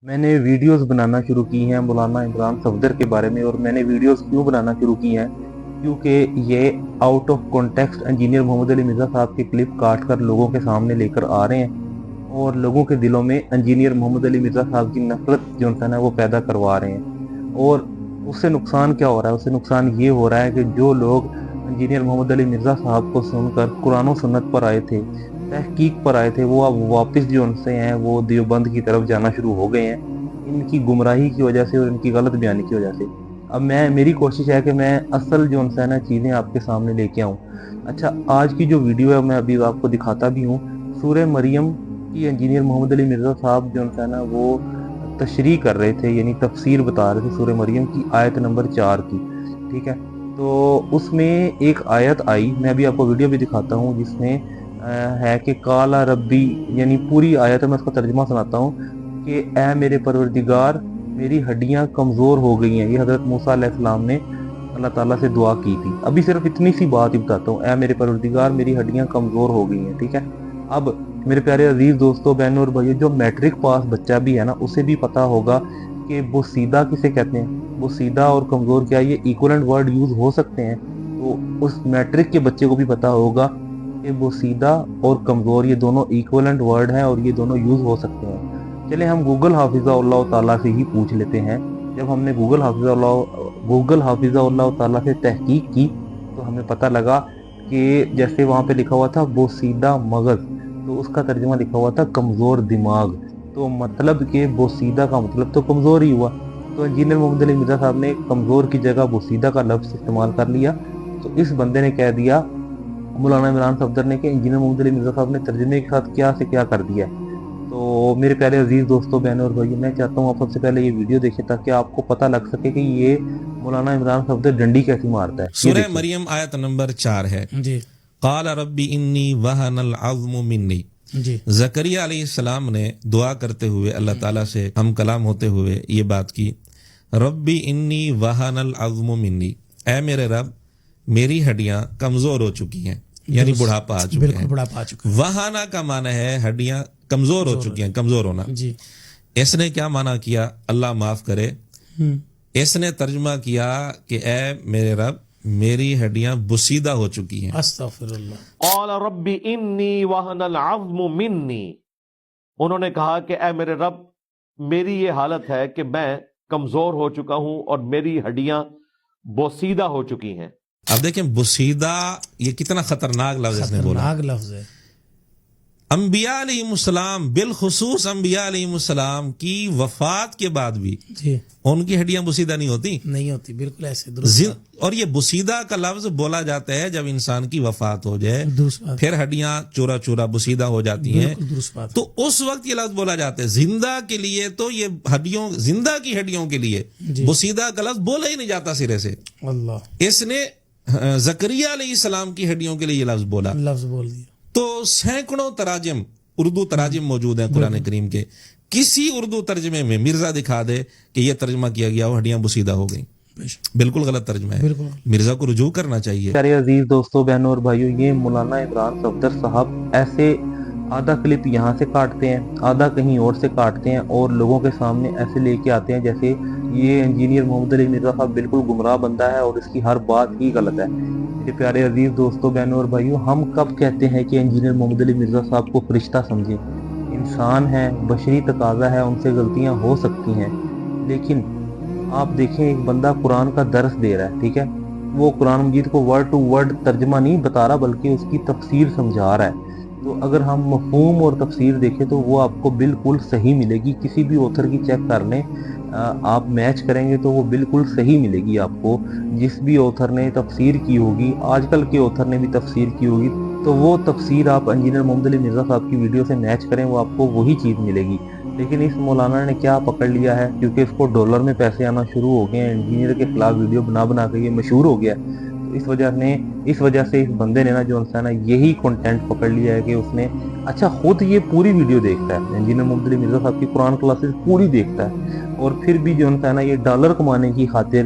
میں نے ویڈیوز بنانا شروع کی ہیں مولانا عمران صفدر کے بارے میں، اور میں نے ویڈیوز کیوں بنانا شروع کی ہیں کیونکہ یہ آؤٹ آف کانٹیکسٹ انجینئر محمد علی مرزا صاحب کی کلپ کاٹ کر لوگوں کے سامنے لے کر آ رہے ہیں، اور لوگوں کے دلوں میں انجینئر محمد علی مرزا صاحب کی نفرت جو ہے نا وہ پیدا کروا رہے ہیں۔ اور اس سے نقصان کیا ہو رہا ہے؟ اس سے نقصان یہ ہو رہا ہے کہ جو لوگ انجینئر محمد علی مرزا صاحب کو سن کر قرآن و سنت پر آئے تھے، تحقیق پر آئے تھے، وہ اب واپس جو ان سے ہیں وہ دیوبند کی طرف جانا شروع ہو گئے ہیں، ان کی گمراہی کی وجہ سے اور ان کی غلط بیانی کی وجہ سے۔ اب میری کوشش ہے کہ میں اصل جو ان سے نا چیزیں آپ کے سامنے لے کے آؤں۔ اچھا، آج کی جو ویڈیو ہے میں ابھی آپ کو دکھاتا بھی ہوں۔ سورہ مریم کی انجینئر محمد علی مرزا صاحب جو ہے نا وہ تشریح کر رہے تھے، یعنی تفسیر بتا رہے تھے سورہ مریم کی آیت نمبر 4 کی، ٹھیک ہے؟ تو اس میں ایک آیت آئی، میں ابھی آپ کو ویڈیو بھی دکھاتا ہوں، جس میں ہے کہ کالا ربی، یعنی پوری آیت میں اس کا ترجمہ سناتا ہوں کہ اے میرے پروردگار میری ہڈیاں کمزور ہو گئی ہیں۔ یہ حضرت موسیٰ علیہ السلام نے اللہ تعالیٰ سے دعا کی تھی۔ ابھی صرف اتنی سی بات ہی بتاتا ہوں، اے میرے پروردگار میری ہڈیاں کمزور ہو گئی ہیں، ٹھیک ہے؟ اب میرے پیارے عزیز دوستوں، بہنوں اور بھائیوں، جو میٹرک پاس بچہ بھی ہے نا اسے بھی پتا ہوگا کہ بوسیدہ کسے کہتے ہیں۔ بوسیدہ اور کمزور کیا یہ ایکولنٹ ورڈ یوز ہو سکتے ہیں؟ تو اس میٹرک کے بچے کو بھی پتا ہوگا کہ بوسیدہ اور کمزور یہ دونوں ایکولنٹ ورڈ ہیں اور یہ دونوں یوز ہو سکتے ہیں۔ چلے ہم گوگل حافظہ اللہ تعالیٰ سے ہی پوچھ لیتے ہیں۔ جب ہم نے گوگل حافظہ اللہ تعالیٰ سے تحقیق کی تو ہمیں پتہ لگا کہ جیسے وہاں پہ لکھا ہوا تھا بوسیدہ مغز، تو اس کا ترجمہ لکھا ہوا تھا کمزور دماغ، تو مطلب کہ بوسیدہ کا مطلب تو کمزور ہی ہوا۔ تو انجینئر محمد علی مرزا صاحب نے کمزور کی جگہ بوسیدہ کا لفظ استعمال کر لیا، تو اس بندے نے کہہ دیا، مولانا عمران صفدر نے، کہ انجینئر محمد علی مرزا صاحب نے ترجمے کے ساتھ کیا سے کیا کر دیا ہے۔ تو میرے پیارے عزیز دوستوں، بہنوں اور بھائیوں، میں چاہتا ہوں آپ سب سے پہلے یہ ویڈیو دیکھیں تاکہ آپ کو پتہ لگ سکے کہ یہ مولانا عمران صفدر ڈنڈی کیسی مارتا ہے۔ یہ سورہ دیکھیں۔ مریم آیت نمبر 4 ہے جی قال ربی انی وہن العظم منی۔ جی زکریا علیہ السلام نے دعا کرتے ہوئے اللہ تعالیٰ سے ہم کلام ہوتے ہوئے یہ بات کی، ربی انی وہن العظم منی، اے میرے رب میری ہڈیاں کمزور ہو چکی ہیں، یعنی بڑھاپا آ چکا بالکل ہے۔ بڑھاپا آ چکا وہانا کا معنی ہے ہڈیاں کمزور ہو چکی ہیں، کمزور ہونا۔ ہے۔ جی اس نے کیا معنی کیا؟ اللہ معاف کرے، اس نے ترجمہ کیا کہ اے میرے رب میری ہڈیاں بسیدہ ہو چکی ہیں۔ استغفر اللہ۔ قال رب انی وہن العظم منی، انہوں نے کہا کہ اے میرے رب میری یہ حالت ہے کہ میں کمزور ہو چکا ہوں اور میری ہڈیاں بوسیدہ ہو چکی ہیں۔ اب دیکھیں بسیدہ یہ کتنا خطرناک لفظ اس نے بولا۔ خطرناک لفظ ہے۔ انبیاء علیہ السلام، بالخصوص انبیاء علیہ السلام کی وفات کے بعد بھی جی ان کی ہڈیاں بسیدہ نہیں ہوتی، نہیں ہوتی، بالکل ایسے درست اور یہ بسیدہ کا لفظ بولا جاتا ہے جب انسان کی وفات ہو جائے، درست بات، پھر ہڈیاں چورا چورا بسیدہ ہو جاتی ہیں، بالکل درست بات۔ تو اس وقت یہ لفظ بولا جاتا ہے۔ زندہ کے لیے تو یہ ہڈیوں، زندہ کی ہڈیوں کے لیے جی بسیدہ کا لفظ بولا ہی نہیں جاتا سرے سے۔ اللہ اس نے زکریا علیہ السلام کی ہڈیوں کے لیے یہ لفظ بولا۔ لفظ بول دیا۔ تو سینکڑوں تراجم، اردو تراجم موجود ہیں قرآن کریم کے، کسی اردو ترجمے میں مرزا دکھا دے کہ یہ ترجمہ کیا گیا ہو ہڈیاں بسیدہ ہو گئیں، بالکل غلط ترجمہ ہے، بالکل مرزا کو رجوع کرنا چاہیے۔ پیارے عزیز دوستوں، بہنوں اور بھائیوں، یہ مولانا عمران صفدر صاحب ایسے آدھا کلپ یہاں سے کاٹتے ہیں، آدھا کہیں اور سے کاٹتے ہیں، اور لوگوں کے سامنے ایسے لے کے آتے ہیں جیسے یہ انجینئر محمد علی مرزا صاحب بالکل گمراہ بندہ ہے اور اس کی ہر بات ہی غلط ہے۔ میرے پیارے عزیز دوستوں، بہنوں اور بھائیوں، ہم کب کہتے ہیں کہ انجینئر محمد علی مرزا صاحب کو فرشتہ سمجھیں؟ انسان ہیں، بشری تقاضا ہے، ان سے غلطیاں ہو سکتی ہیں، لیکن آپ دیکھیں ایک بندہ قرآن کا درس دے رہا ہے، ٹھیک ہے؟ وہ قرآن مجید کو ورڈ ٹو ورڈ ترجمہ نہیں بتا رہا بلکہ اس کی تفسیر سمجھا رہا ہے۔ تو اگر ہم مفہوم اور تفسیر دیکھیں تو وہ آپ کو بالکل صحیح ملے گی، کسی بھی اوتھر کی چیک کر لیں، آپ میچ کریں گے تو وہ بالکل صحیح ملے گی آپ کو۔ جس بھی اوتھر نے تفسیر کی ہوگی، آج کل کے اوتھر نے بھی تفسیر کی ہوگی، تو وہ تفسیر آپ انجینئر محمد علی مرزا صاحب کی ویڈیو سے میچ کریں، وہ آپ کو وہی چیز ملے گی۔ لیکن اس مولانا نے کیا پکڑ لیا ہے، کیونکہ اس کو ڈالر میں پیسے آنا شروع ہو گئے ہیں، انجینئر کے خلاف ویڈیو بنا بنا کے یہ مشہور ہو گیا ہے، تو اس وجہ سے اس بندے نے جو ہے نا یہی کنٹینٹ پکڑ لیا ہے کہ اس نے اچھا خود یہ پوری ویڈیو دیکھتا ہے، انجینئر محمد علی مرزا صاحب کی قرآن کلاسز پوری دیکھتا ہے، اور پھر بھی جو ہے نا یہ ڈالر کمانے کی خاطر